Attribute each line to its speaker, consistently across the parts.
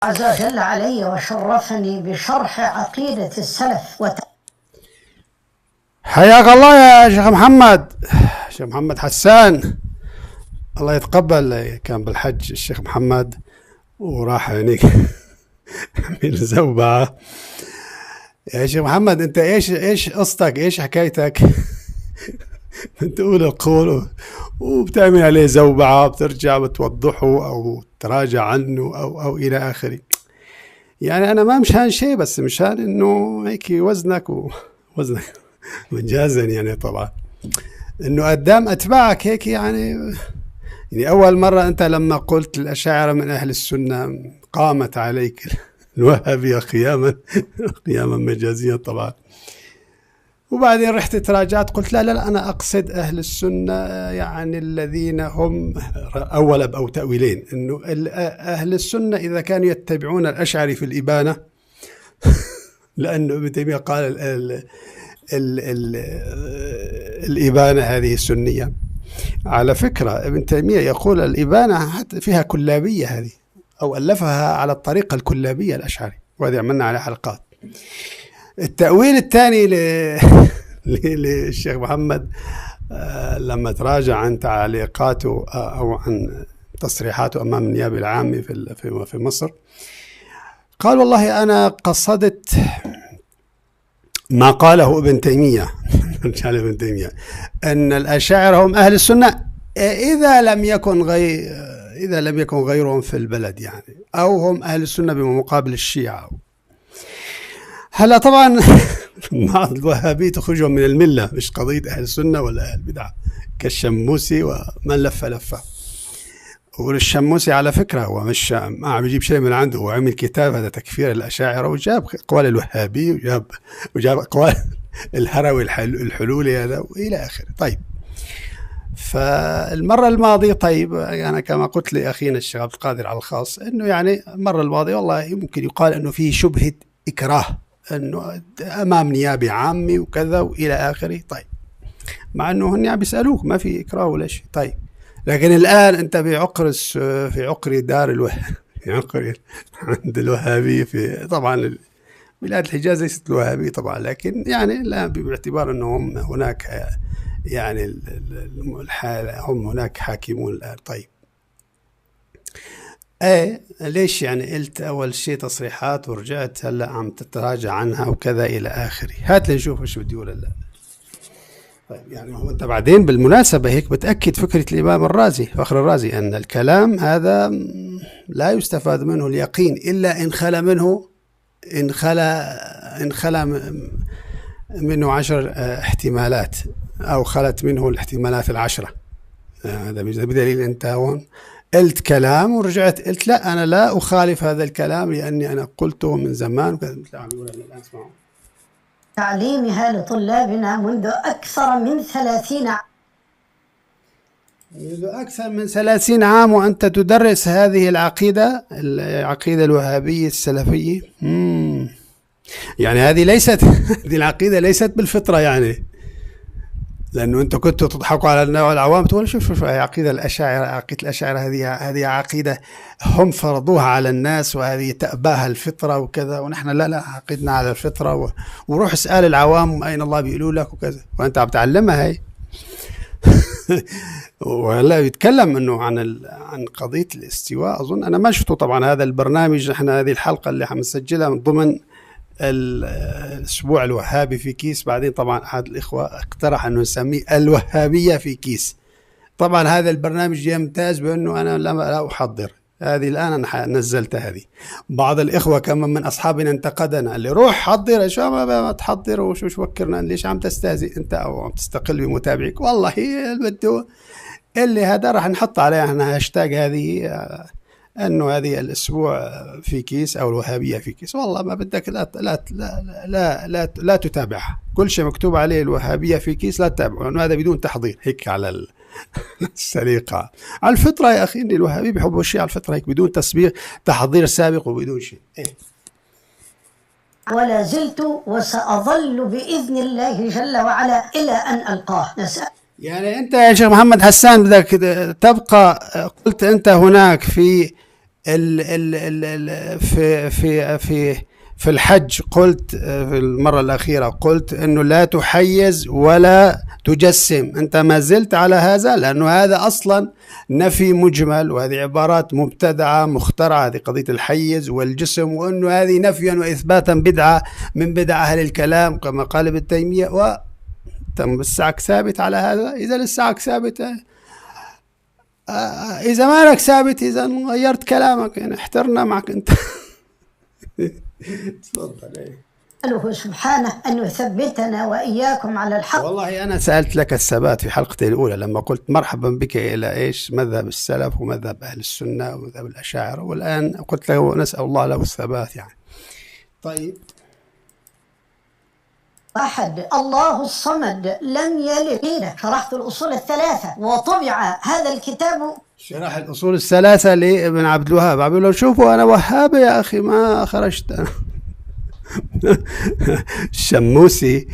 Speaker 1: عز وجل علي وشرفني بشرح عقيدة السلف
Speaker 2: حياك الله يا شيخ محمد. شيخ محمد حسان الله يتقبل، كان بالحج الشيخ محمد وراح هنيك من زوبعة. يا شيخ محمد انت ايش قصتك، ايش حكايتك؟ تقول القول وبتعمل عليه زوبعة، بترجع بتوضحه او تراجع عنه او الى اخره. يعني انا ما مشان شيء، بس مشان انه هيك وزنك مجازا يعني طبعا انه قدام اتباعك هيك يعني اول مرة انت لما قلت الاشاعرة من اهل السنة قامت عليك الوهابية قياما مجازيا طبعا، وبعدين رحت تراجعت قلت لا انا اقصد اهل السنة يعني الذين هم اول او تأويلين، انه اهل السنة اذا كانوا يتبعون الاشعري في الابانة لانه ابن تيمية قال الإبانة هذه السنية. على فكرة ابن تيمية يقول الإبانة فيها كلابية، هذه أو ألفها على الطريقة الكلابية الأشعري، وهذه عملنا على حلقات. التأويل الثاني للشيخ محمد لما تراجع عن تعليقاته أو عن تصريحاته أمام النيابة العامة في مصر، قال والله أنا قصدت ما قاله ابن تيمية ابن تيمية أن الأشاعرة هم أهل السنة إذا لم يكن غيرهم في البلد، يعني أو هم أهل السنة بمقابل الشيعة. هلا طبعا بعض الوهابية تخرجهم من الملة، مش قضية أهل السنة ولا أهل البدعة، كالشموسي ومن لفة. والشموسي على فكرة هو مش ما عم يجيب شيء من عنده، هو عمل كتاب هذا تكفير الأشاعرة، وجاب أقوال الوهابي وجاب أقوال الهروي الحلولي هذا وإلى آخره. طيب فالمرة الماضية طيب أنا كما قلت لأخينا الشيخ عبد القادر على الخاص إنه يعني المرة الماضية والله ممكن يقال إنه فيه شبهة إكراه، إنه أمام نيابة عامة وكذا وإلى آخره. طيب مع إنه هن عم بيسألوك ما في إكراه ولا شيء. طيب لكن الآن أنت في عقر دار عند الوهابية، في طبعا بلاد الحجاز ليست الوهابية طبعا، لكن يعني الآن باعتبار أنهم هناك يعني هم هناك حاكمون الآن. طيب ليش يعني قلت أول شيء تصريحات ورجعت هلأ عم تتراجع عنها وكذا إلى آخره؟ هات لنشوف إيش بدي أقول هلا. طيب يعني هو أنت بعدين بالمناسبة هيك بتأكد فكرة الإمام الرازي فخر الرازي أن الكلام هذا لا يستفاد منه اليقين إلا إن خلا منه 10 احتمالات أو خلت منه الاحتمالات 10. هذا بدليل أنت هون قلت كلام ورجعت قلت لا أنا لا أخالف هذا الكلام لأني أنا قلته من زمان وكذا.
Speaker 1: تعليمها لطلابنا منذ أكثر من 30 عام
Speaker 2: وأنت تدرس هذه العقيدة الوهابية السلفية. يعني هذه العقيدة ليست بالفطرة، يعني لأنه أنتم كنتوا تضحكوا على العوام تقولوا شوف عقيدة الأشاعرة هذه عقيدة هم فرضوها على الناس وهذه تأباها الفطرة وكذا، ونحن لا عقدنا على الفطرة وروح اسأل العوام أين الله بيقولوا لك وكذا، وأنت عم تعلمها هي ولا يتكلم انه عن قضيه الاستواء. اظن انا ما شفته طبعا هذا البرنامج، نحن هذه الحلقه اللي حنسجلها من ضمن الاسبوع الوهابي في كيس. بعدين طبعا احد الاخوه اقترح انه نسميه الوهابيه في كيس. طبعا هذا البرنامج يمتاز بانه انا لا احضر هذه، الان انا نزلت هذه. بعض الاخوه كمان من اصحابنا انتقدنا اللي روح حضر، شو ما تحضر وشو وكرنا، ليش عم تستهزئ انت او عم تستقل بمتابعيك؟ والله بده اللي هذا راح نحط عليه احنا هاشتاج هذه انه هذه الاسبوع في كيس او الوهابيه في كيس. والله ما بدك لا لا لا لا, لا تتابعها، كل شيء مكتوب عليه الوهابيه في كيس لا تتابعه، لانه هذا بدون تحضير هيك على السريقه على الفطره يا اخي. الوهابي بيحبوا الشيء على الفطره هيك بدون تحضير سابق وبدون شيء.
Speaker 1: ولا زلت وسأظل بإذن الله جل وعلا إلى أن ألقاه.
Speaker 2: يعني أنت يا شيخ محمد حسان بدك تبقى، قلت أنت هناك في في الحج قلت في المرة الأخيرة قلت أنه لا تحيز ولا تجسم، أنت ما زلت على هذا، لأنه هذا أصلا نفي مجمل، وهذه عبارات مبتدعة مخترعة، هذه قضية الحيز والجسم، وأنه هذه نفيا وإثباتا بدعة من بدع أهل الكلام كما قال ابن تيمية. وتم لسعك ثابت على هذا؟ إذا لسعك ثابت، إذا ما لك ثابت، إذا غيرت كلامك يعني احترنا معك أنت. تفضل.
Speaker 1: أسأله سبحانه أن يثبتنا وإياكم على الحق.
Speaker 2: والله أنا سألت لك الثبات في حلقتي الأولى لما قلت مرحبا بك إلى إيش مذهب السلف ومذهب أهل السنة ومذهب الأشاعرة، والآن قلت له نسأل الله له الثبات يعني. طيب.
Speaker 1: أحد، الله الصمد، لم يلد. شرحت الأصول الثلاثة وطبع هذا الكتاب.
Speaker 2: شرح الأصول الثلاثة لابن عبد الوهاب. عبد الله شوفوا أنا وهابي يا أخي، ما خرجت أنا. الشموسي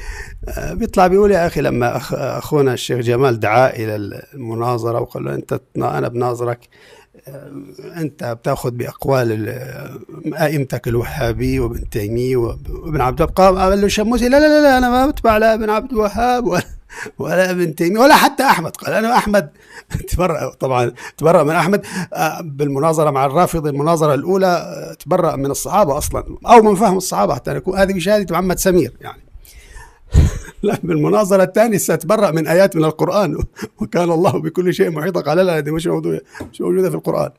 Speaker 2: بيطلع بيقول يا أخي لما أخونا الشيخ جمال دعا إلى المناظرة وقال له أنا بناظرك، أنت بتأخذ بأقوال أئمتك الوهابي وابن تيمية وابن عبد الوهاب. قال له الشموسي لا لا لا، أنا ما بتبع لا ابن عبد الوهاب ولا ابن تيمية ولا حتى أحمد. قال أنا أحمد طبعا تبرأ من أحمد بالمناظرة مع الرافضي. المناظرة الأولى تبرأ من الصحابة أصلا أو من فهم الصحابة حتى يكون هذه بشهادة محمد سمير يعني. لا بالمناظرة الثانية ستبرأ من آيات من القرآن، وكان الله بكل شيء محيطا. قال لا هذه مش موجودة في القرآن.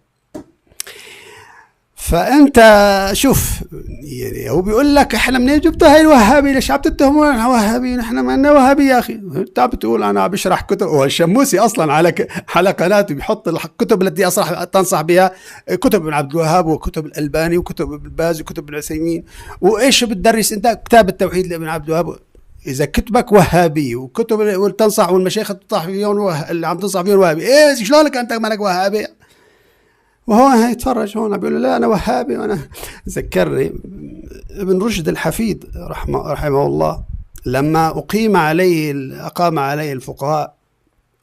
Speaker 2: فأنت شوف يعني هو بيقول لك احنا منين جبتوا هاي الوهابي؟ ليش عم تتهمون احنا وهابيين؟ احنا ما لنا وهابي يا اخي. انت عم بتقول انا بشرح كتب، والشموسي اصلا على قناته بيحط الكتب التي تنصح بها كتب ابن عبد الوهاب وكتب الألباني وكتب ابن باز وكتب ابن عثيمين. وايش بتدرس انت؟ كتاب التوحيد لابن عبد الوهاب. اذا كتبك وهابي وكتب اللي تنصح والمشايخ تنصح فيهم اللي عم تنصح فيهم وهابي، ايه شلونك انت مالك وهابي؟ وهو يتفرج هون بيقول له لا أنا وهابي. وأنا ذكرني ابن رشد الحفيد رحمه الله لما أقام عليه الفقهاء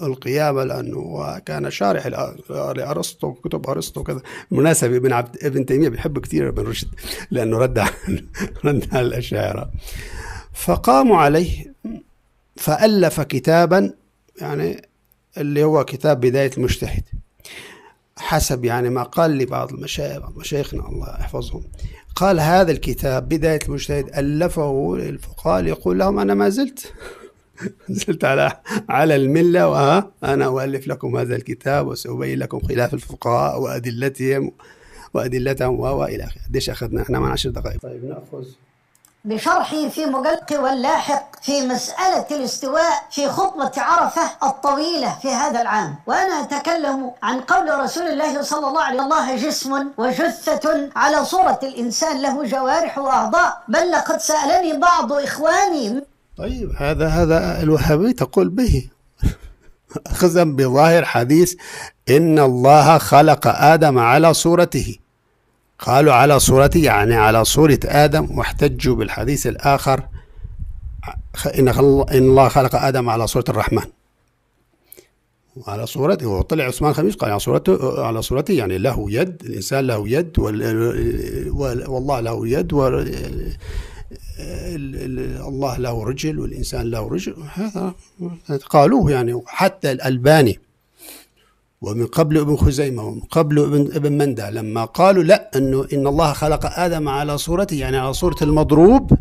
Speaker 2: القيامة، لأنه كان شارح لأرسطو كتب أرسطو كذا. بالمناسبة ابن تيمية بيحب كثير ابن رشد لأنه رد على الأشاعرة. فقاموا عليه فألف كتابا يعني اللي هو كتاب بداية المجتهد، حسب يعني ما قال لي بعض مشايخنا الله يحفظهم. قال هذا الكتاب بداية المجتهد ألفه الفقهاء يقول لهم أنا ما زلت على الملة، وأنا أؤلف لكم هذا الكتاب وسأبين لكم خلاف الفقهاء وأدلتهم وإلى آخره. قديش أخذنا احنا؟ من 10 دقائق. طيب نأخذ
Speaker 1: بشرحي في مقلق واللاحق في مسألة الاستواء في خطبة عرفة الطويلة في هذا العام، وأنا أتكلم عن قول رسول الله صلى الله عليه وسلم: الله جسم وجثة على صورة الإنسان له جوارح وأعضاء، بل لقد سألني بعض إخواني.
Speaker 2: طيب هذا الوهابي تقول به أخذا بظاهر حديث إن الله خلق آدم على صورته. قالوا على صورته يعني على صورة آدم، واحتجوا بالحديث الآخر إن الله خلق آدم على صورة الرحمن وعلى صورته. وطلع عثمان خميس قال على صورته يعني له يد، الإنسان له يد والله له يد، الله له رجل والإنسان له رجل. هذا قالوه يعني. حتى الألباني ومن قبل ابن خزيمة ومن قبل ابن مندى لما قالوا لا إن الله خلق آدم على صورته يعني على صورة المضروب،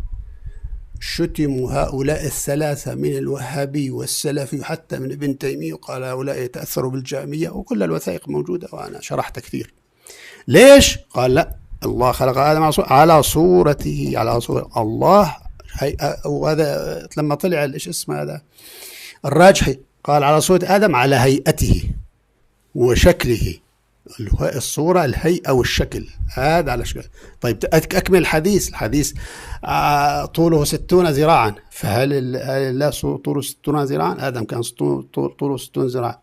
Speaker 2: شتموا هؤلاء الثلاثة من الوهابي والسلفي حتى من ابن تيمية، وقال هؤلاء يتأثروا بالجهمية، وكل الوثائق موجودة وأنا شرحت كثير. ليش؟ قال لا الله خلق آدم على صورته، على صورة الله. وهذا لما طلع ايش اسمه هذا الراجحي قال على صورة آدم على هيئته وشكله، الصورة الهيئة والشكل، هذا على شكل. طيب أكمل الحديث طوله 60 ذراعا، فهل لا طوله 60 ذراعا؟ آدم كان طوله 60 ذراعا.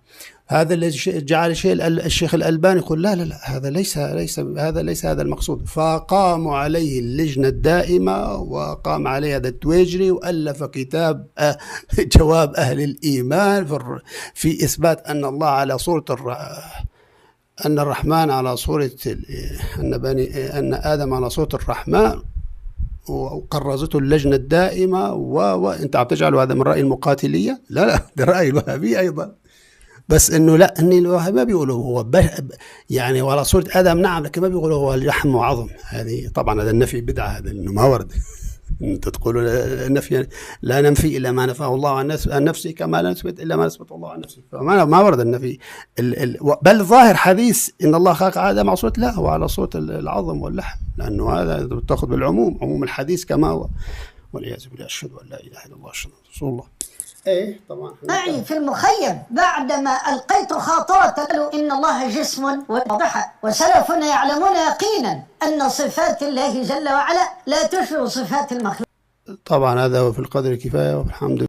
Speaker 2: هذا الذي جعل الشيخ الألباني يقول لا هذا ليس هذا المقصود. فقاموا عليه اللجنة الدائمة وقام عليه هذا التويجري وألف كتاب جواب أهل الإيمان في إثبات أن الله على صورة أن الرحمن على صورة أن آدم على صورة الرحمن، وقرزته اللجنة الدائمة وأنت عم تجعل هذا من رأي المقاتلية؟ لا ده رأي الوهابية أيضا، بس إنه لا، إن الوهاب ما بيقولوا هو يعني وعلى صورة آدم نعم، لكن ما بيقولوا هو لحم وعظم. هذه طبعا هذا النفي بدعة، هذا إنه ما ورد. أنت تقول النفي لا ننفي إلا ما نفاه الله عن نفسه، كما لا نثبت إلا ما نثبت الله عن نفسه. فما ورد النفي. بل ظاهر حديث إن الله خلق آدم على صورة، لا هو على صورة العظم واللحم، لأنه هذا بتأخذ بالعموم، عموم الحديث كما هو. والعياذ بالله. أشهد أن لا إله إلا الله أشهد أن رسول الله. ايه طبعا
Speaker 1: معي في المخيم بعدما ألقيت خاطرة قالوا إن الله جسم واضحة، وسلفنا يعلمون يقينا أن صفات الله جل وعلا لا تشبه صفات المخلوق.
Speaker 2: طبعا هذا هو في القدر كفاية، والحمد لله.